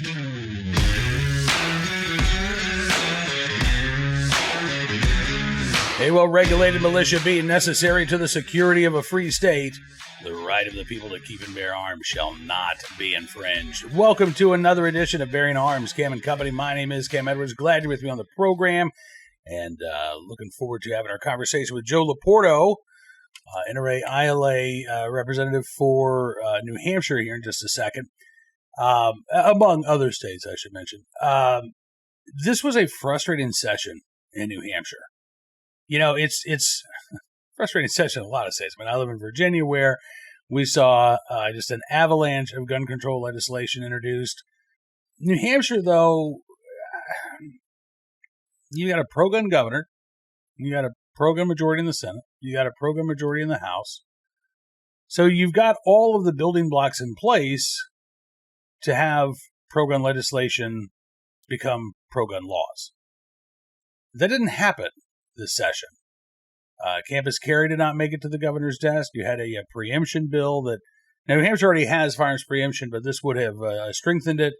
A well-regulated militia being necessary to the security of a free state, the right of the people to keep and bear arms shall not be infringed. Welcome to another edition of Bearing Arms, Cam and Company. My name is Cam Edwards. Glad you're with me on the program, and looking forward to having our conversation with Joe LoPorto, NRA-ILA representative for New Hampshire here in just a second, among other states, I should mention. This was a frustrating session in New Hampshire. You know, it's frustrating session in a lot of states. I mean, I live in Virginia, where we saw just an avalanche of gun control legislation introduced. New Hampshire, though, you got a pro-gun governor, you got a pro-gun majority in the Senate, you got a pro-gun majority in the House. So you've got all of the building blocks in place to have pro-gun legislation become pro-gun laws. That didn't happen this session. Campus carry did not make it to the governor's desk. You had a preemption bill that now New Hampshire already has firearms preemption, but this would have strengthened it,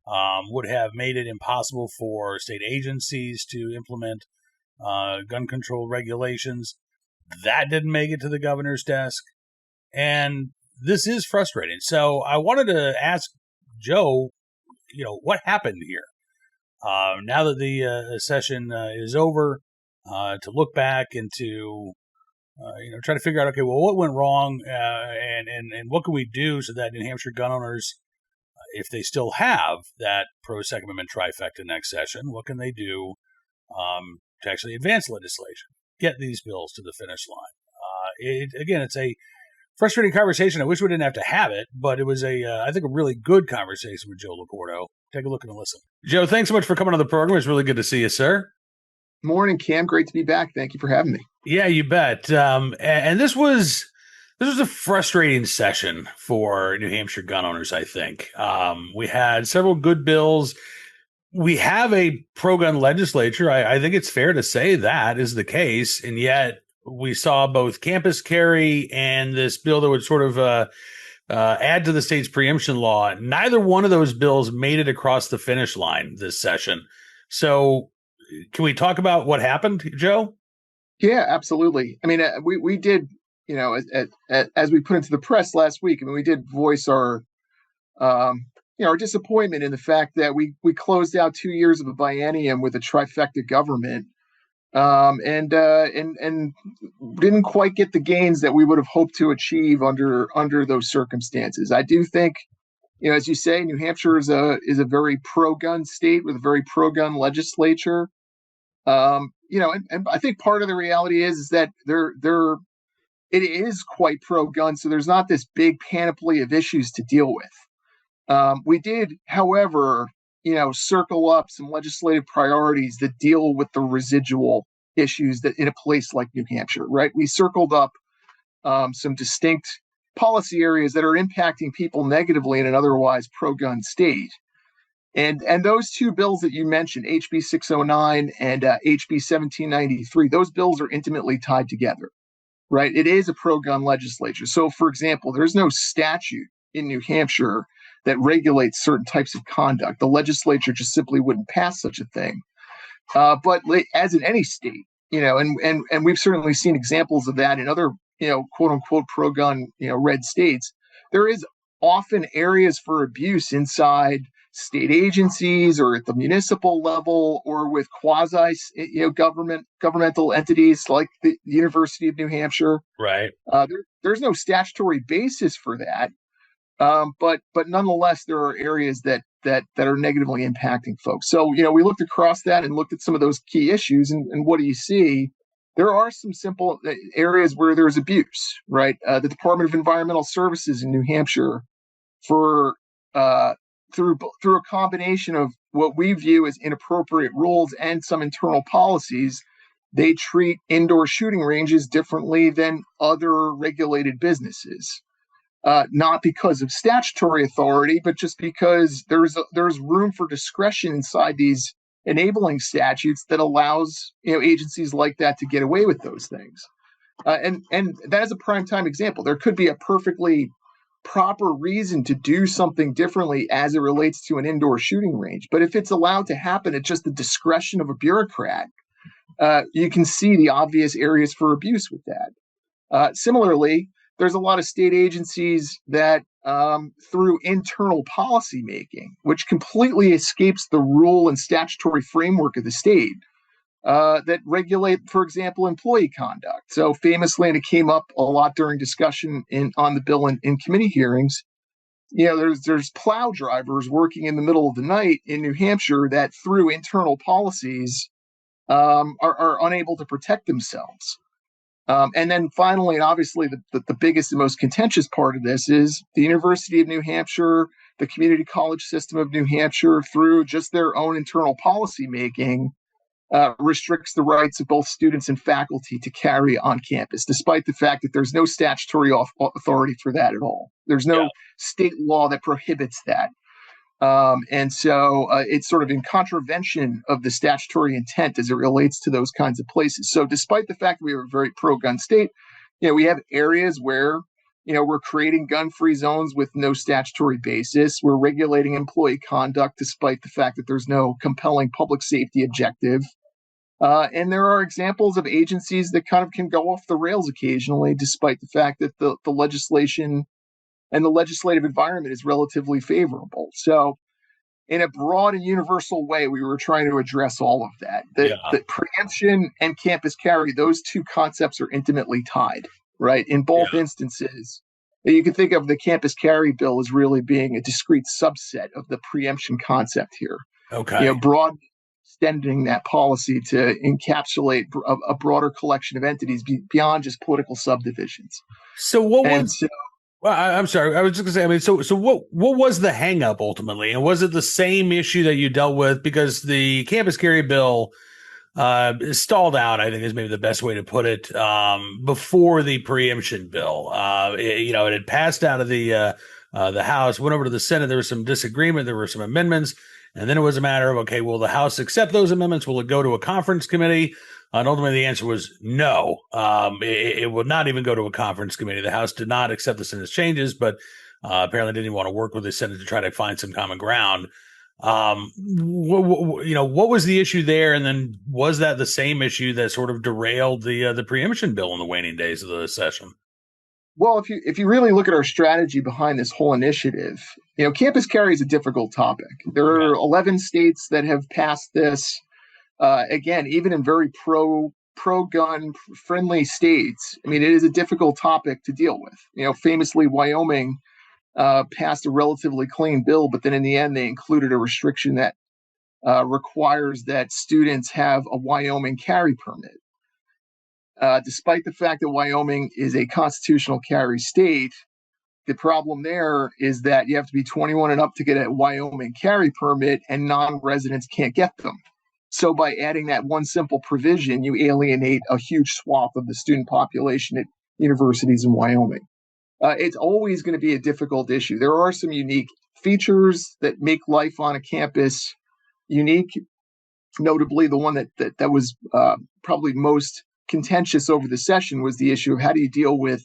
would have made it impossible for state agencies to implement gun control regulations. That didn't make it to the governor's desk, and this is frustrating. So I wanted to ask Joe, what happened here? Now that the session is over, to look back and to, try to figure out, okay, well, what went wrong, and what can we do so that New Hampshire gun owners, if they still have that pro-Second Amendment trifecta next session, what can they do to actually advance legislation, get these bills to the finish line? It's a frustrating conversation. I wish we didn't have to have it, but it was I think, a really good conversation with Joe LoPorto. Take a look and listen. Joe, thanks so much for coming on the program. It's really good to see you, sir. Morning, Cam. Great to be back. Thank you for having me. Yeah, you bet. And this was a frustrating session for New Hampshire gun owners, I think. We had several good bills. We have a pro-gun legislature. I think it's fair to say that is the case. And yet we saw both campus carry and this bill that would sort of add to the state's preemption law. Neither one of those bills made it across the finish line this session. So can we talk about what happened, Joe? Yeah, absolutely. I mean, we did, as we put into the press last week, we did voice our disappointment in the fact that we closed out 2 years of a biennium with a trifecta government, and didn't quite get the gains that we would have hoped to achieve under those circumstances. I do think, as you say, New Hampshire is a very pro-gun state with a very pro-gun legislature. And I think part of the reality is that it is quite pro-gun, so there's not this big panoply of issues to deal with. We did, however, circle up some legislative priorities that deal with the residual issues that in a place like New Hampshire, right? We circled up some distinct policy areas that are impacting people negatively in an otherwise pro-gun state. And those two bills that you mentioned, HB 609 and HB 1793, those bills are intimately tied together, right? It is a pro-gun legislature. So, for example, there's no statute in New Hampshire that regulates certain types of conduct. The legislature just simply wouldn't pass such a thing. But as in any state, and we've certainly seen examples of that in other, quote unquote, pro-gun, red states, there is often areas for abuse inside state agencies or at the municipal level or with quasi, governmental entities like the University of New Hampshire. Right. There's no statutory basis for that. But nonetheless, there are areas that are negatively impacting folks. So, we looked across that and looked at some of those key issues. And what do you see? There are some simple areas where there's abuse, right? The Department of Environmental Services in New Hampshire, through a combination of what we view as inappropriate rules and some internal policies, they treat indoor shooting ranges differently than other regulated businesses. Not because of statutory authority, but just because there's room for discretion inside these enabling statutes that allows agencies like that to get away with those things. And that is a prime time example. There could be a perfectly proper reason to do something differently as it relates to an indoor shooting range. But if it's allowed to happen at just the discretion of a bureaucrat, you can see the obvious areas for abuse with that. Similarly, there's a lot of state agencies that, through internal policy making, which completely escapes the rule and statutory framework of the state, that regulate, for example, employee conduct. So famously, and it came up a lot during discussion on the bill in committee hearings, there's plow drivers working in the middle of the night in New Hampshire that, through internal policies, are unable to protect themselves. And then finally, and obviously the biggest and most contentious part of this is the University of New Hampshire, the community college system of New Hampshire, through just their own internal policy making, restricts the rights of both students and faculty to carry on campus, despite the fact that there's no statutory authority for that at all. There's no state law that prohibits that. And so it's sort of in contravention of the statutory intent as it relates to those kinds of places. So despite the fact that we are a very pro-gun state, we have areas where, we're creating gun-free zones with no statutory basis. We're regulating employee conduct despite the fact that there's no compelling public safety objective. And there are examples of agencies that kind of can go off the rails occasionally, despite the fact that the legislation and the legislative environment is relatively favorable. So in a broad and universal way, we were trying to address all of that. The preemption and campus carry, those two concepts are intimately tied, right? In both instances, you can think of the campus carry bill as really being a discrete subset of the preemption concept here. Okay. Broad extending that policy to encapsulate a broader collection of entities beyond just political subdivisions. So well, I'm sorry. I was just going to say, so what was the hang up ultimately? And was it the same issue that you dealt with? Because the campus carry bill stalled out, I think is maybe the best way to put it, before the preemption bill. It had passed out of the House, went over to the Senate. There was some disagreement. There were some amendments. And then it was a matter of, okay, will the House accept those amendments? Will it go to a conference committee? And ultimately, the answer was no. It would not even go to a conference committee. The House did not accept the Senate's changes, but apparently didn't want to work with the Senate to try to find some common ground. What was the issue there? And then was that the same issue that sort of derailed the preemption bill in the waning days of the session? Well, if you really look at our strategy behind this whole initiative, campus carry is a difficult topic. There are 11 states that have passed this. Again, even in very pro-gun friendly states, it is a difficult topic to deal with. Famously, Wyoming passed a relatively clean bill, but then in the end, they included a restriction that requires that students have a Wyoming carry permit. Despite the fact that Wyoming is a constitutional carry state, the problem there is that you have to be 21 and up to get a Wyoming carry permit, and non-residents can't get them. So by adding that one simple provision, you alienate a huge swath of the student population at universities in Wyoming. It's always going to be a difficult issue. There are some unique features that make life on a campus unique. Notably, the one that was probably most contentious over the session was the issue of how do you deal with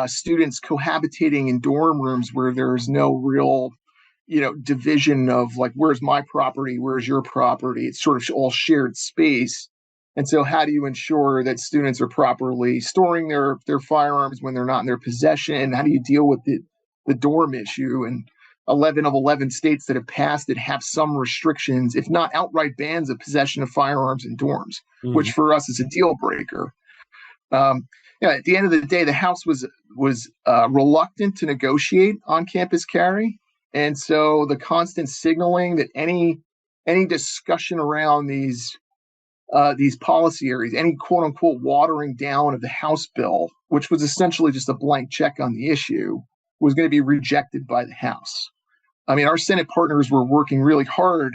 students cohabitating in dorm rooms where there's no real division of like, where's my property, where's your property. It's sort of all shared space. And so how do you ensure that students are properly storing their firearms when they're not in their possession? How do you deal with the dorm issue? And 11 of 11 states that have passed it have some restrictions, if not outright bans of possession of firearms in dorms, which for us is a deal breaker. At the end of the day, the House was reluctant to negotiate on campus carry. And so the constant signaling that any discussion around these policy areas, any quote unquote watering down of the House bill, which was essentially just a blank check on the issue, was going to be rejected by the House. Our Senate partners were working really hard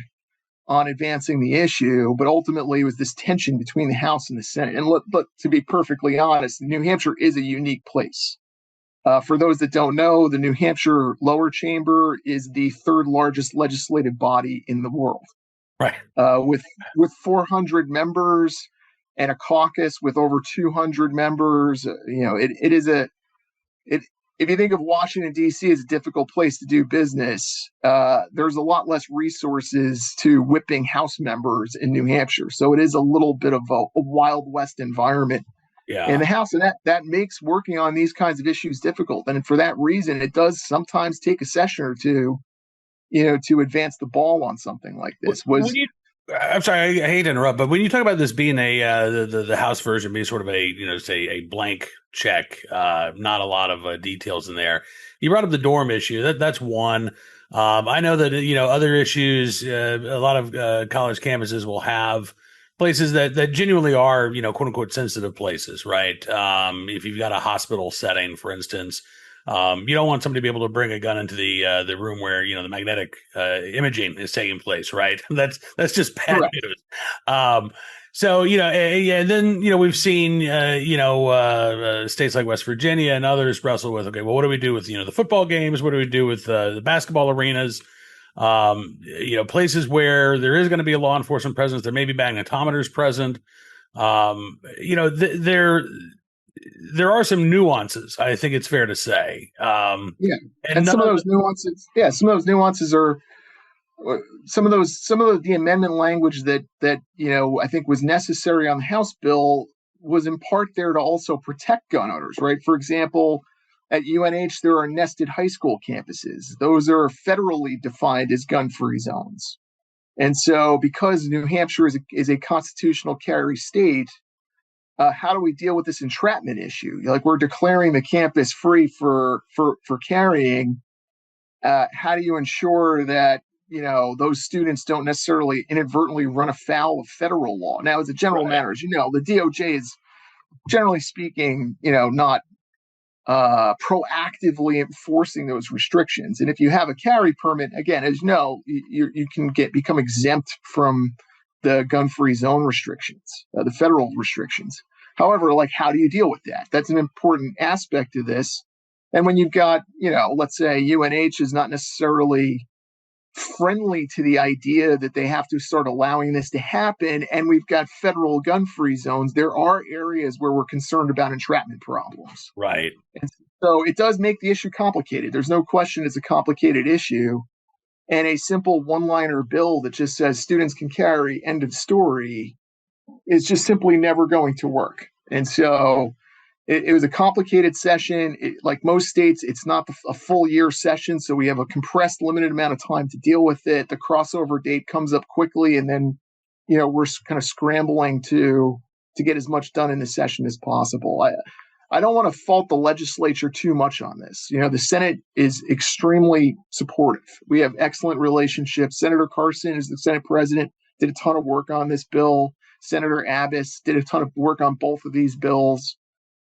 on advancing the issue, but ultimately it was this tension between the House and the Senate. And look, to be perfectly honest, New Hampshire is a unique place. For those that don't know, the New Hampshire lower chamber is the third largest legislative body in the world. Right. With 400 members and a caucus with over 200 members. It if you think of Washington, D.C. as a difficult place to do business, there's a lot less resources to whipping House members in New Hampshire. So it is a little bit of a Wild West environment in the House. And that makes working on these kinds of issues difficult. And for that reason, it does sometimes take a session or two, to advance the ball on something like this. I'm sorry, I hate to interrupt, but when you talk about this being the House version being sort of say a blank check, not a lot of details in there. You brought up the dorm issue. That's one. I know that other issues. A lot of college campuses will have places that genuinely are quote unquote sensitive places, right? If you've got a hospital setting, for instance. You don't want somebody to be able to bring a gun into the room where the magnetic imaging is taking place, right? That's just bad news. So and then we've seen states like West Virginia and others wrestle with, okay, well, what do we do with the football games? What do we do with the basketball arenas? Places where there is going to be a law enforcement presence, there may be magnetometers present. There are some nuances, I think it's fair to say. And some of those nuances are some of the amendment language that I think was necessary on the House bill was in part there to also protect gun owners, right? For example, at UNH, there are nested high school campuses. Those are federally defined as gun-free zones. And so because New Hampshire is a constitutional carry state, how do we deal with this entrapment issue? Like, we're declaring the campus free for carrying. How do you ensure that those students don't necessarily inadvertently run afoul of federal law? Now, as a general matter, as the DOJ is generally speaking, not proactively enforcing those restrictions. And if you have a carry permit, again, as you can become exempt from the gun-free zone restrictions, the federal restrictions. However, how do you deal with that? That's an important aspect of this. And when you've got, let's say UNH is not necessarily friendly to the idea that they have to start allowing this to happen, and we've got federal gun-free zones, there are areas where we're concerned about entrapment problems. Right. And so it does make the issue complicated. There's no question it's a complicated issue. And a simple one-liner bill that just says students can carry, end of story, is just simply never going to work. And so it was a complicated session. Like most states, it's not a full year session, so we have a compressed, limited amount of time to deal with it. The crossover date comes up quickly, and then we're kind of scrambling to get as much done in the session as possible. I don't want to fault the legislature too much on this. The Senate is extremely supportive. We have excellent relationships. Senator Carson is the Senate president, did a ton of work on this bill. Senator Abbas did a ton of work on both of these bills.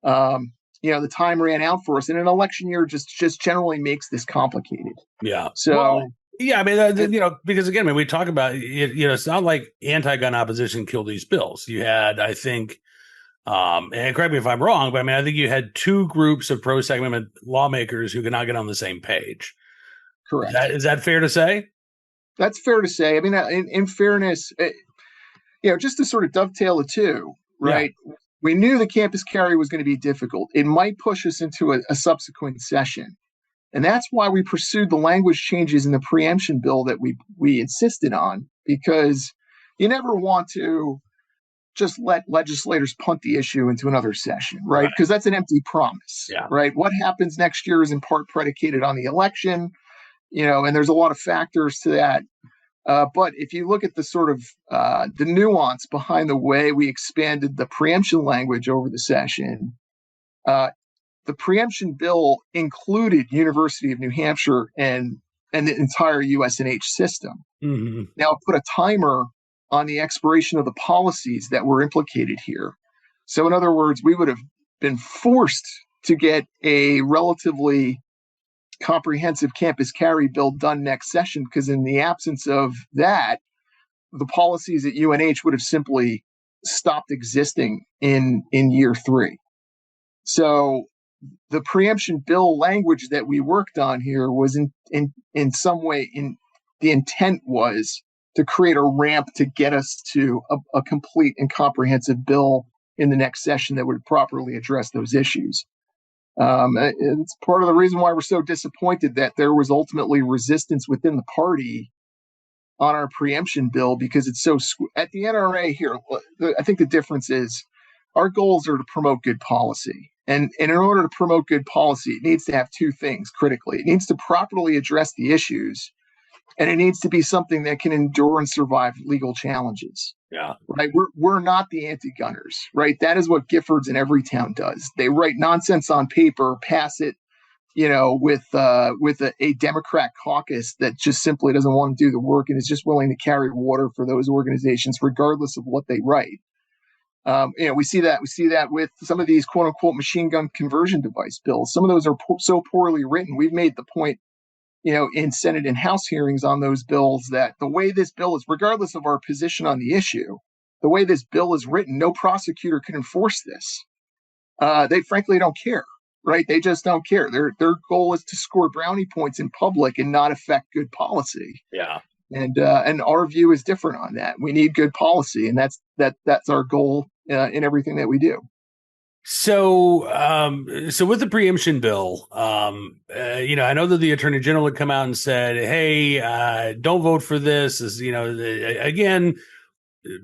The time ran out for us, and an election year just generally makes this complicated. Yeah. So. Yeah, I mean, because again, when we talk about it, it's not like anti-gun opposition killed these bills. You had, I think, and correct me if I'm wrong, but I think you had two groups of pro-Second Amendment lawmakers who could not get on the same page. Correct. Is that fair to say? That's fair to say. I mean, in fairness, just to sort of dovetail the two, right? Yeah. We knew the campus carry was going to be difficult. It might push us into a subsequent session. And that's why we pursued the language changes in the preemption bill that we insisted on, because you never want to just let legislators punt the issue into another session, right? Because that's an empty promise, right? What happens next year is in part predicated on the election, and there's a lot of factors to that. But if you look at the sort of the nuance behind the way we expanded the preemption language over the session, the preemption bill included University of New Hampshire and the entire USNH system. Mm-hmm. Now, it put a timer on the expiration of the policies that were implicated here. So in other words, we would have been forced to get a relatively comprehensive campus carry bill done next session, because in the absence of that, the policies at UNH would have simply stopped existing in year 3. So the preemption bill language that we worked on here was in some way, the intent was to create a ramp to get us to a complete and comprehensive bill in the next session that would properly address those issues. It's part of the reason why we're so disappointed that there was ultimately resistance within the party on our preemption bill, because it's so at the NRA here. I think the difference is our goals are to promote good policy. And in order to promote good policy, it needs to have two things critically. It needs to properly address the issues, and it needs to be something that can endure and survive legal challenges. Yeah. Right. We're not the anti-gunners. Right. That is what Giffords in every town does. They write nonsense on paper, pass it, with a Democrat caucus that just simply doesn't want to do the work and is just willing to carry water for those organizations, regardless of what they write. We see that with some of these quote unquote machine gun conversion device bills. Some of those are so poorly written. We've made the point, in Senate and House hearings on those bills, that the way this bill is, regardless of our position on the issue, the way this bill is written, no prosecutor can enforce this. They frankly don't care, right? They just don't care. Their goal is to score brownie points in public and not affect good policy. Yeah. And our view is different on that. We need good policy, and that's our goal in everything that we do. So with the preemption bill, I know that the Attorney General had come out and said, "Hey, don't vote for this." Again,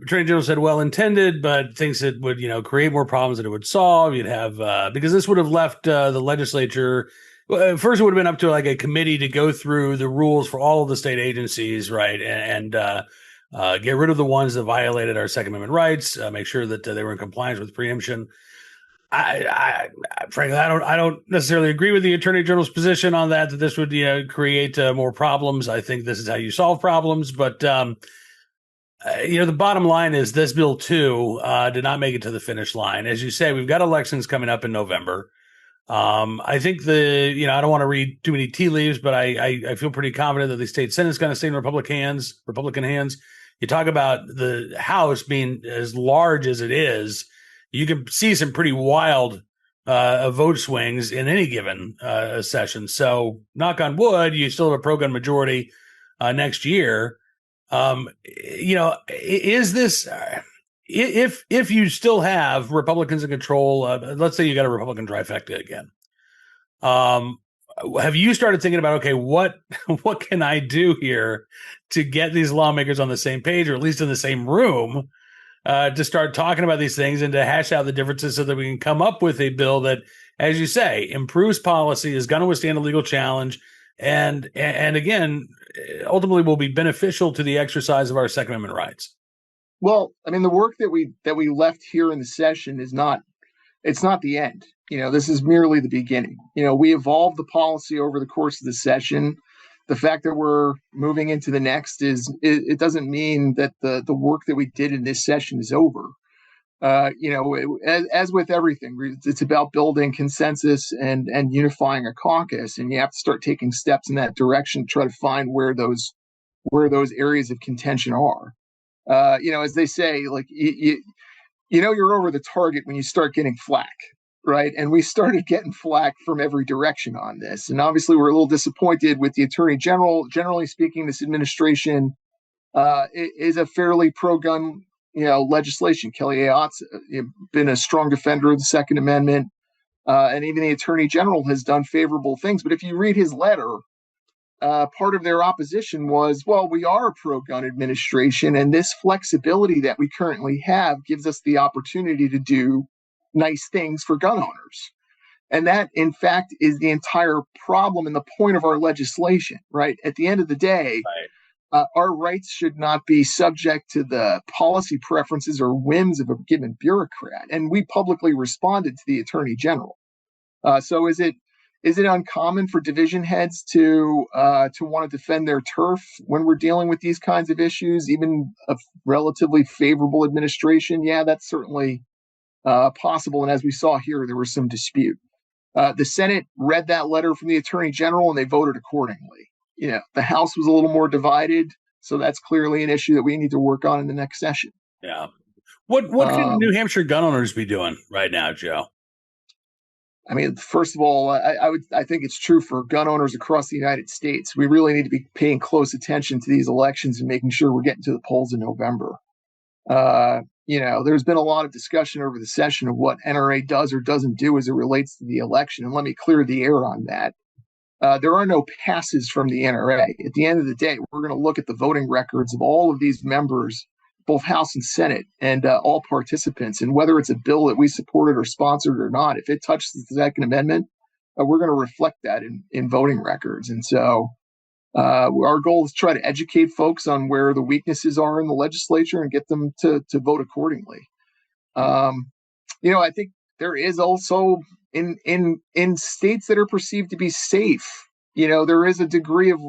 Attorney General said, "Well intended," but thinks it would, create more problems than it would solve. You'd have because this would have left the legislature. Well, first, it would have been up to like a committee to go through the rules for all of the state agencies, right, and get rid of the ones that violated our Second Amendment rights, make sure that they were in compliance with preemption. Frankly, I don't necessarily agree with the Attorney General's position on that this would, create more problems. I think this is how you solve problems. But, the bottom line is this bill, too, did not make it to the finish line. As you say, we've got elections coming up in November. I think I don't want to read too many tea leaves, but I feel pretty confident that the state Senate is going to stay in Republican hands. You talk about the House being as large as it is. You can see some pretty wild vote swings in any given session. So, knock on wood, you still have a pro-gun majority next year. Is this if you still have Republicans in control? Let's say you got a Republican trifecta again. Have you started thinking about, okay, what can I do here to get these lawmakers on the same page, or at least in the same room? To start talking about these things and to hash out the differences so that we can come up with a bill that, as you say, improves policy, is going to withstand a legal challenge, and again, ultimately will be beneficial to the exercise of our Second Amendment rights. Well, I mean, the work that we left here in the session it's not the end. This is merely the beginning. We evolved the policy over the course of the session. The fact that we're moving into the next it doesn't mean that the work that we did in this session is over. As with everything, it's about building consensus and unifying a caucus, and you have to start taking steps in that direction to try to find where those areas of contention are. As they say, like you're over the target when you start getting flack. Right. And we started getting flack from every direction on this. And obviously, we're a little disappointed with the Attorney General. Generally speaking, this administration is a fairly pro-gun, legislation. Kelly Ayotte's been a strong defender of the Second Amendment. And even the Attorney General has done favorable things. But if you read his letter, part of their opposition was, well, we are a pro-gun administration, and this flexibility that we currently have gives us the opportunity to do nice things for gun owners. And that, in fact, is the entire problem and the point of our legislation, right? At the end of the day, our rights should not be subject to the policy preferences or whims of a given bureaucrat. And we publicly responded to the Attorney General. So is it uncommon for division heads to want to defend their turf when we're dealing with these kinds of issues, even a relatively favorable administration? Yeah, that's certainly possible. And as we saw here, there was some dispute. The Senate read that letter from the Attorney General and they voted accordingly. The House was a little more divided, so that's clearly an issue that we need to work on in the next session. Yeah. What can New Hampshire gun owners be doing right now, Joe? I mean, first of all, I think it's true for gun owners across the United States. We really need to be paying close attention to these elections and making sure we're getting to the polls in November. there's been a lot of discussion over the session of what NRA does or doesn't do as it relates to the election. And let me clear the air on that. There are no passes from the NRA. At the end of the day, we're going to look at the voting records of all of these members, both House and Senate, and all participants. And whether it's a bill that we supported or sponsored or not, if it touches the Second Amendment, we're going to reflect that in voting records. And so our goal is to try to educate folks on where the weaknesses are in the legislature and get them to vote accordingly. I think there is also in states that are perceived to be safe, there is a degree of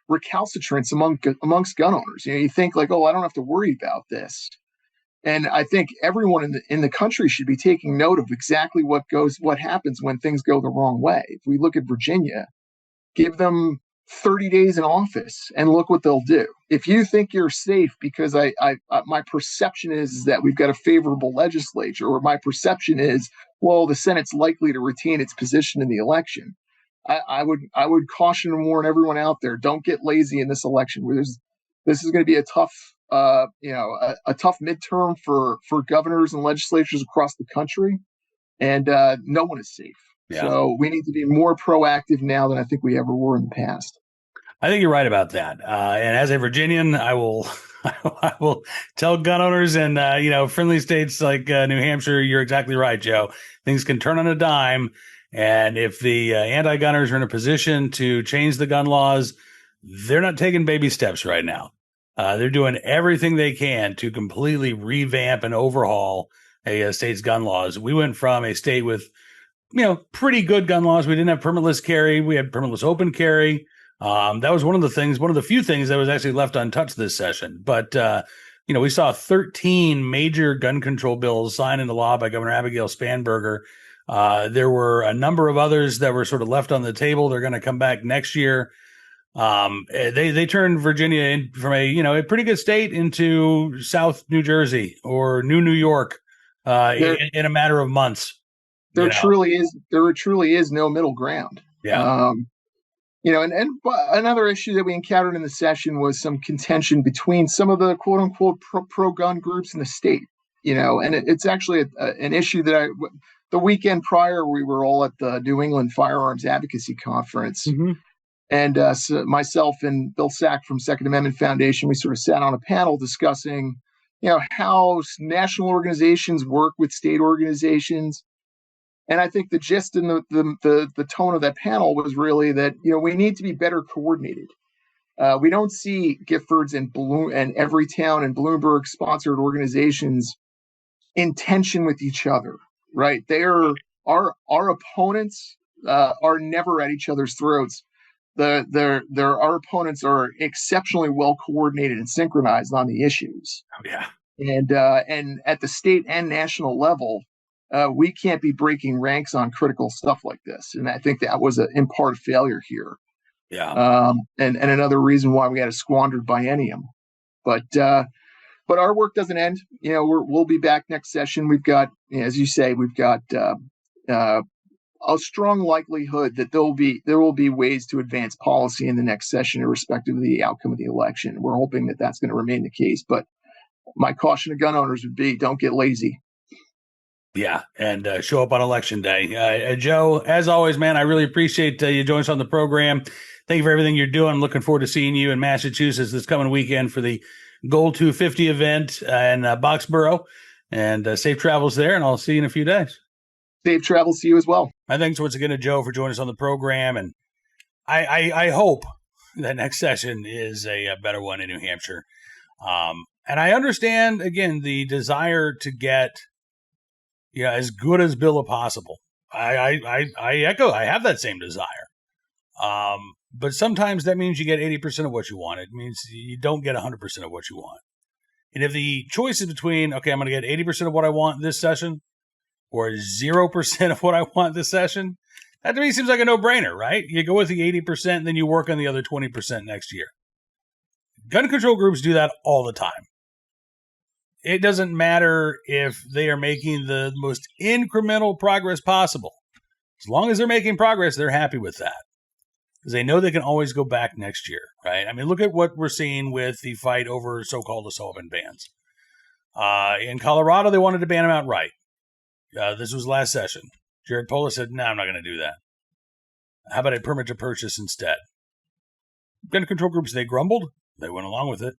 recalcitrance amongst gun owners. You think like, oh, I don't have to worry about this. And I think everyone in the country should be taking note of exactly what happens when things go the wrong way. If we look at Virginia, give them 30 days in office and look what they'll do. If you think you're safe because my perception is that we've got a favorable legislature, or my perception is, well, the Senate's likely to retain its position in the election, I would caution and warn everyone out there: don't get lazy in this election. This is going to be a tough, a tough midterm for governors and legislatures across the country, and no one is safe. Yeah. So we need to be more proactive now than I think we ever were in the past. I think you're right about that. And as a Virginian, I will tell gun owners and friendly states like New Hampshire, you're exactly right, Joe. Things can turn on a dime, and if the anti-gunners are in a position to change the gun laws, they're not taking baby steps right now. They're doing everything they can to completely revamp and overhaul a state's gun laws. We went from a state with pretty good gun laws. We didn't have permitless carry. We had permitless open carry. That was one of the few things that was actually left untouched this session. But, we saw 13 major gun control bills signed into law by Governor Abigail Spanberger. There were a number of others that were sort of left on the table. They're going to come back next year. They turned Virginia from a pretty good state into South New Jersey or New York in a matter of months. There truly is no middle ground. Yeah. And another issue that we encountered in the session was some contention between some of the quote unquote pro-gun groups in the state, and it's actually an issue that the weekend prior, we were all at the New England Firearms Advocacy Conference. Mm-hmm. And so myself and Bill Sack from Second Amendment Foundation, we sort of sat on a panel discussing, how national organizations work with state organizations. And I think the gist and the tone of that panel was really that, we need to be better coordinated. We don't see Giffords and Everytown and Bloomberg sponsored organizations in tension with each other, right? Our opponents are never at each other's throats. Our opponents are exceptionally well coordinated and synchronized on the issues. Oh, yeah. And at the state and national level, we can't be breaking ranks on critical stuff like this. And I think that was in part a failure here. Yeah. And another reason why we had a squandered biennium. But our work doesn't end. We'll be back next session. We've got, as you say, a strong likelihood that there will be ways to advance policy in the next session, irrespective of the outcome of the election. We're hoping that that's going to remain the case. But my caution to gun owners would be: don't get lazy. Yeah, and show up on Election Day. Joe, as always, man, I really appreciate you joining us on the program. Thank you for everything you're doing. I'm looking forward to seeing you in Massachusetts this coming weekend for the Goal 250 event in Boxborough. And safe travels there, and I'll see you in a few days. Safe travels to you as well. My thanks once again to Joe for joining us on the program, and I hope that next session is a better one in New Hampshire. And I understand, again, the desire to get as good as bill as possible. I echo. I have that same desire. But sometimes that means you get 80% of what you want. It means you don't get 100% of what you want. And if the choice is between, okay, I'm going to get 80% of what I want this session or 0% of what I want this session, that to me seems like a no-brainer, right? You go with the 80%, and then you work on the other 20% next year. Gun control groups do that all the time. It doesn't matter if they are making the most incremental progress possible. As long as they're making progress, they're happy with that. Because they know they can always go back next year, right? I mean, look at what we're seeing with the fight over so-called assault weapon bans. In Colorado, they wanted to ban them outright. This was last session. Jared Polis said, no, I'm not going to do that. How about a permit to purchase instead? Gun control groups, they grumbled. They went along with it.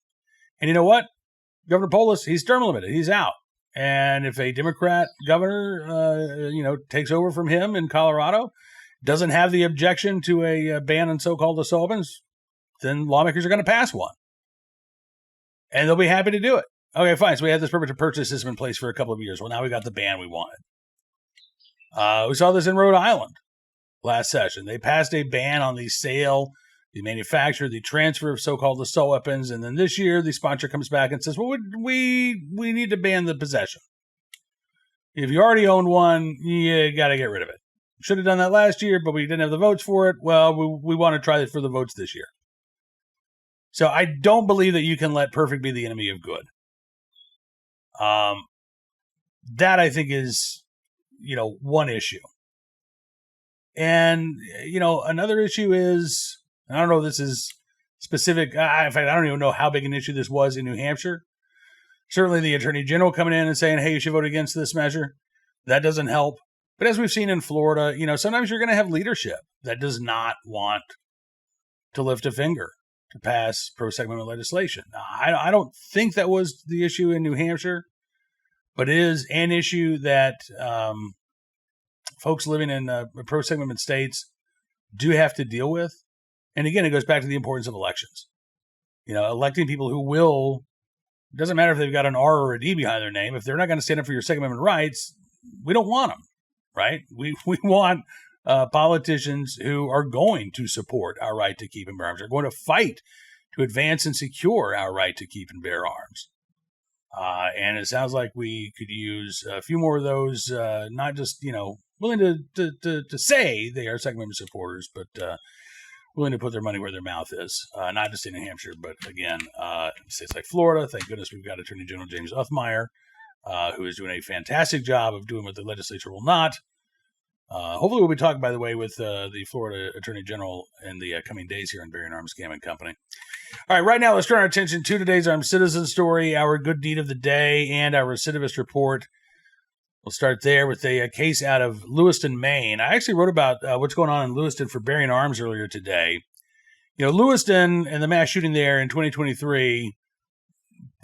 And you know what? Governor Polis, he's term limited. He's out. And if a Democrat governor, takes over from him in Colorado, doesn't have the objection to a ban on so-called assault weapons, then lawmakers are going to pass one. And they'll be happy to do it. Okay, fine. So we had this permit to purchase system in place for a couple of years. Well, now we got the ban we wanted. We saw this in Rhode Island last session. They passed a ban on the sale, the manufacture, the transfer of so-called assault weapons. And then this year, the sponsor comes back and says, well, we need to ban the possession. If you already owned one, you got to get rid of it. Should have done that last year, but we didn't have the votes for it. Well, we want to try it for the votes this year. So I don't believe that you can let perfect be the enemy of good. That I think is, one issue. And, another issue is, I don't know if this is specific. In fact, I don't even know how big an issue this was in New Hampshire. Certainly the Attorney General coming in and saying, hey, you should vote against this measure. That doesn't help. But as we've seen in Florida, sometimes you're going to have leadership that does not want to lift a finger to pass pro-Second Amendment legislation. I don't think that was the issue in New Hampshire, but it is an issue that folks living in pro-Second Amendment states do have to deal with. And again, it goes back to the importance of elections. Electing people who will, it doesn't matter if they've got an R or a D behind their name. If they're not going to stand up for your Second Amendment rights, we don't want them, right? We want politicians who are going to support our right to keep and bear arms, are going to fight to advance and secure our right to keep and bear arms. And it sounds like we could use a few more of those, not just, willing to say they are Second Amendment supporters, but willing to put their money where their mouth is, not just in New Hampshire, but again, states like Florida. Thank goodness we've got Attorney General James Uthmeyer, who is doing a fantastic job of doing what the legislature will not. Hopefully we'll be talking, by the way, with the Florida Attorney General in the coming days here on Bearing Arms Cam and Company. All right, right now let's turn our attention to today's Armed Citizen story, our good deed of the day, and our recidivist report. We'll start there with a case out of Lewiston, Maine. I actually wrote about what's going on in Lewiston for Bearing Arms earlier today. Lewiston and the mass shooting there in 2023,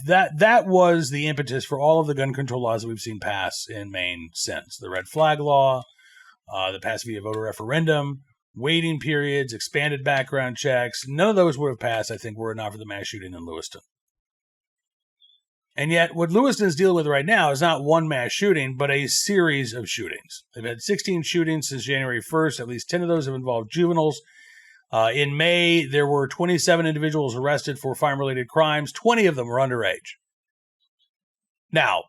that was the impetus for all of the gun control laws that we've seen pass in Maine since. The red flag law, the passed via voter referendum, waiting periods, expanded background checks. None of those would have passed, I think, were it not for the mass shooting in Lewiston. And yet, what Lewiston is dealing with right now is not one mass shooting, but a series of shootings. They've had 16 shootings since January 1st. At least 10 of those have involved juveniles. In May, there were 27 individuals arrested for firearm-related crimes. 20 of them were underage. Now,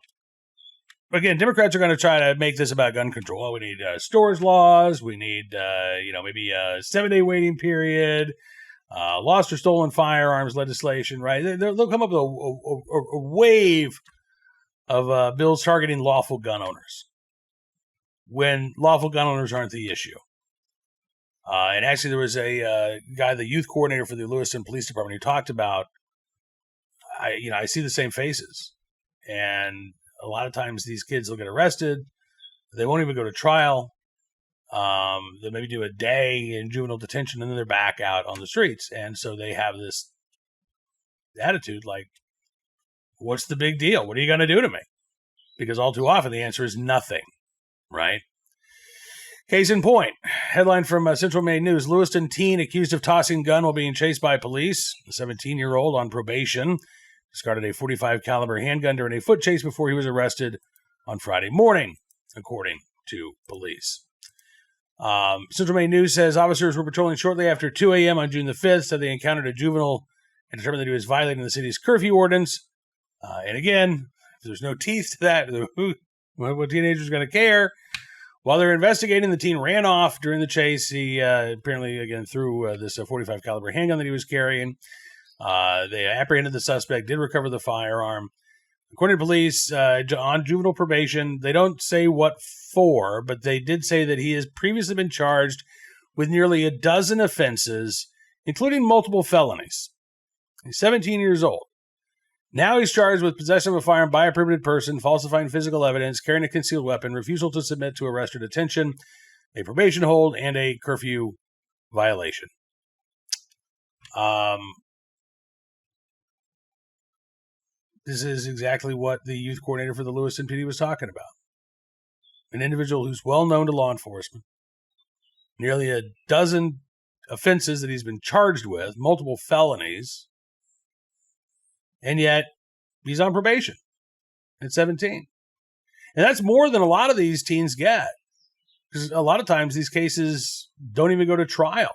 again, Democrats are going to try to make this about gun control. Well, we need storage laws. We need, maybe a 7-day waiting period. Lost or stolen firearms legislation, right? They'll come up with a wave of bills targeting lawful gun owners when lawful gun owners aren't the issue. And actually, there was a guy, the youth coordinator for the Lewiston Police Department, who talked about, I see the same faces. And a lot of times these kids will get arrested. They won't even go to trial. They'll maybe do a day in juvenile detention and then they're back out on the streets. And so they have this attitude like, what's the big deal? What are you going to do to me? Because all too often the answer is nothing, right? Case in point, headline from Central Maine News, Lewiston teen accused of tossing gun while being chased by police. A 17-year-old on probation discarded a .45 caliber handgun during a foot chase before he was arrested on Friday morning, according to police. Central Maine News says officers were patrolling shortly after 2 a.m. on June the 5th, said they encountered a juvenile and determined that he was violating the city's curfew ordinance. And again, if there's no teeth to that, what teenager's going to care? While they're investigating, the teen ran off during the chase. He apparently, again, threw this .45 caliber handgun that he was carrying. They apprehended the suspect, did recover the firearm. According to police, on juvenile probation, they don't say what for, but they did say that he has previously been charged with nearly a dozen offenses, including multiple felonies. He's 17 years old. Now he's charged with possession of a firearm by a prohibited person, falsifying physical evidence, carrying a concealed weapon, refusal to submit to arrest or detention, a probation hold, and a curfew violation. This is exactly what the youth coordinator for the Lewiston PD was talking about. An individual who's well known to law enforcement, nearly a dozen offenses that he's been charged with, multiple felonies, and yet he's on probation at 17. And that's more than a lot of these teens get, because a lot of times these cases don't even go to trial.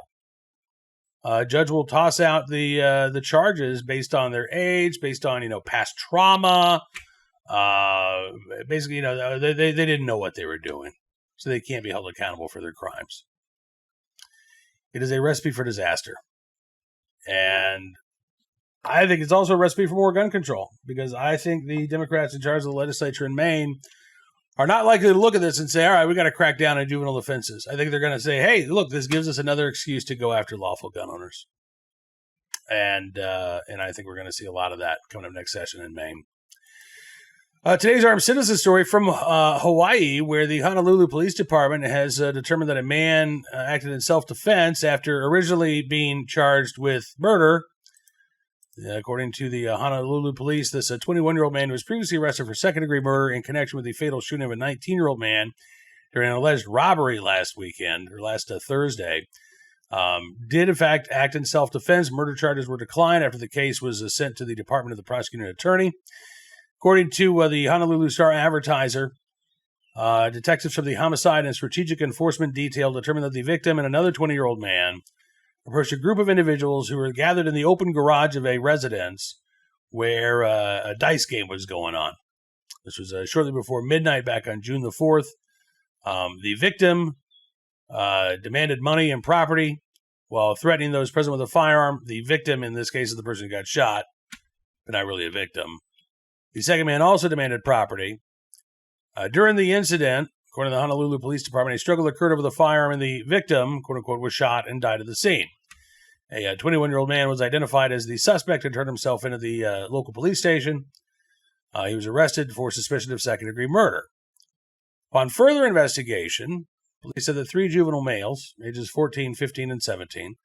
A judge will toss out the charges based on their age, based on past trauma. Basically, they didn't know what they were doing, so they can't be held accountable for their crimes. It is a recipe for disaster, and I think it's also a recipe for more gun control, because I think the Democrats in charge of the legislature in Maine are not likely to look at this and say, all right, we got to crack down on juvenile offenses. I think they're going to say, hey, look, this gives us another excuse to go after lawful gun owners. And I think we're going to see a lot of that coming up next session in Maine. Today's armed citizen story from Hawaii, where the Honolulu Police Department has determined that a man acted in self-defense after originally being charged with murder. According to the Honolulu police, this 21-year-old man was previously arrested for second-degree murder in connection with the fatal shooting of a 19-year-old man during an alleged robbery last Thursday. Did, in fact, act in self-defense. Murder charges were declined after the case was sent to the Department of the Prosecuting Attorney. According to the Honolulu Star-Advertiser, detectives from the Homicide and Strategic Enforcement Detail determined that the victim and another 20-year-old man approached a group of individuals who were gathered in the open garage of a residence where a dice game was going on. This was shortly before midnight back on June the 4th. The victim demanded money and property while threatening those present with a firearm. The victim, in this case, is the person who got shot, but not really a victim. The second man also demanded property. During the incident, according to the Honolulu Police Department, a struggle occurred over the firearm, and the victim, quote-unquote, was shot and died at the scene. A 21-year-old man was identified as the suspect and turned himself into the local police station. He was arrested for suspicion of second-degree murder. Upon further investigation, police said that 3 juvenile males, ages 14, 15, and 17,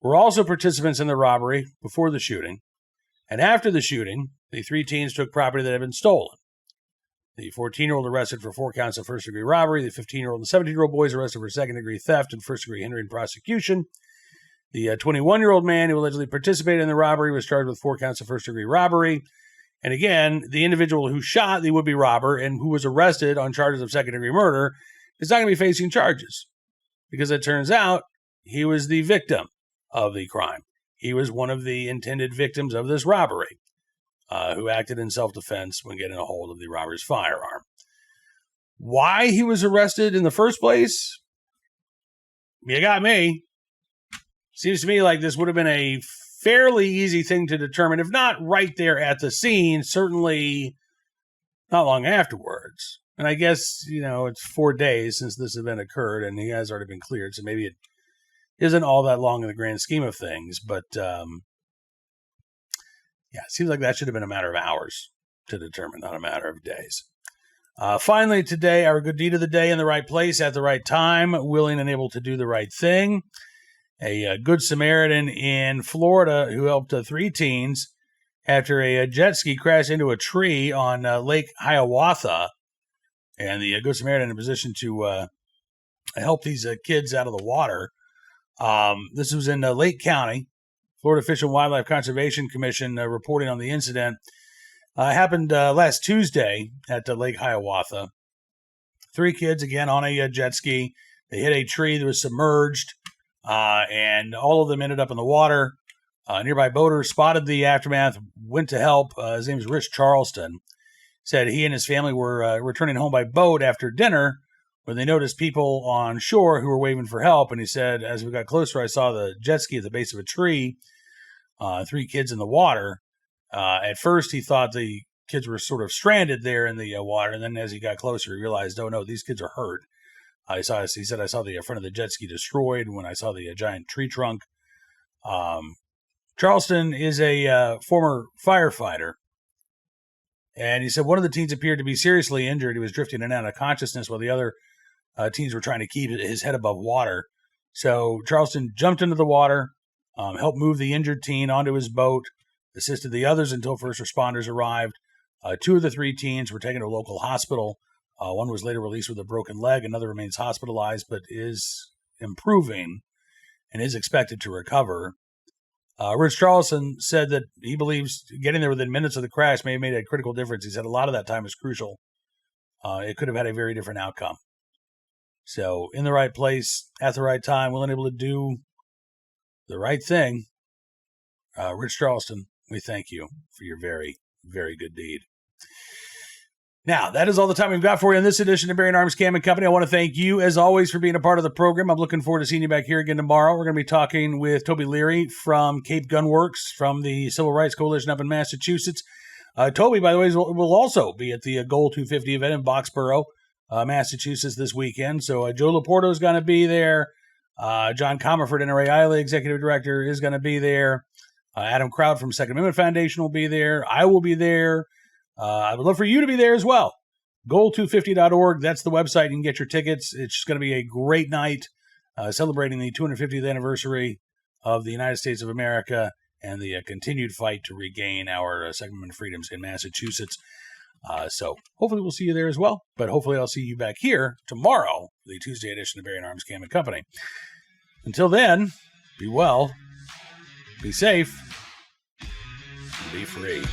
were also participants in the robbery before the shooting. And after the shooting, the 3 teens took property that had been stolen. The 14-year-old arrested for 4 counts of first-degree robbery. The 15-year-old and 17-year-old boys arrested for second-degree theft and first-degree hindering prosecution. The 21-year-old man who allegedly participated in the robbery was charged with 4 counts of first-degree robbery. And again, the individual who shot the would-be robber and who was arrested on charges of second-degree murder is not going to be facing charges, because it turns out he was the victim of the crime. He was one of the intended victims of this robbery, who acted in self-defense when getting a hold of the robber's firearm. Why he was arrested in the first place? You got me. Seems to me like this would have been a fairly easy thing to determine, if not right there at the scene, certainly not long afterwards. And I guess, it's 4 days since this event occurred, and he has already been cleared, so maybe it isn't all that long in the grand scheme of things. But, it seems like that should have been a matter of hours to determine, not a matter of days. Finally, today, our good deed of the day, in the right place at the right time, willing and able to do the right thing. A good Samaritan in Florida who helped 3 teens after a jet ski crashed into a tree on Lake Hiawatha. And the good Samaritan in a position to help these kids out of the water. This was in Lake County. Florida Fish and Wildlife Conservation Commission reporting on the incident. Happened last Tuesday at Lake Hiawatha. 3 kids, again, on a jet ski. They hit a tree that was submerged, and all of them ended up in the water. A nearby boater spotted the aftermath, went to help. His name is Rich Charleston. Said he and his family were returning home by boat after dinner when they noticed people on shore who were waving for help. And he said, as we got closer, I saw the jet ski at the base of a tree, 3 kids in the water. At first, he thought the kids were sort of stranded there in the water. And then as he got closer, he realized, oh, no, these kids are hurt. He said, I saw the front of the jet ski destroyed when I saw the giant tree trunk. Charleston is a former firefighter And he said one of the teens appeared to be seriously injured. He was drifting in and out of consciousness while the other teens were trying to keep his head above water. So Charleston jumped into the water, helped move the injured teen onto his boat, assisted the others until first responders arrived. 2 of the 3 teens were taken to a local hospital. One was later released with a broken leg. Another remains hospitalized, but is improving and is expected to recover. Rich Charleston said that he believes getting there within minutes of the crash may have made a critical difference. He said a lot of that time was crucial. It could have had a very different outcome. So in the right place, at the right time, willing able to do the right thing. Rich Charleston, we thank you for your very, very good deed. Now, that is all the time we've got for you in this edition of Bearing Arms Cam & Company. I want to thank you, as always, for being a part of the program. I'm looking forward to seeing you back here again tomorrow. We're going to be talking with Toby Leary from Cape Gun Works from the Civil Rights Coalition up in Massachusetts. Toby, by the way, will also be at the Goal 250 event in Boxborough, Massachusetts this weekend. So Joe LoPorto is going to be there. John Comerford, NRA-ILA Executive Director, is going to be there. Adam Crowd from Second Amendment Foundation will be there. I will be there. I would love for you to be there as well. Goal250.org, that's the website. You can get your tickets. It's going to be a great night celebrating the 250th anniversary of the United States of America and the continued fight to regain our Second Amendment freedoms in Massachusetts. So hopefully we'll see you there as well. But hopefully I'll see you back here tomorrow for the Tuesday edition of Bearing Arms Cam & Company. Until then, be well, be safe, and be free.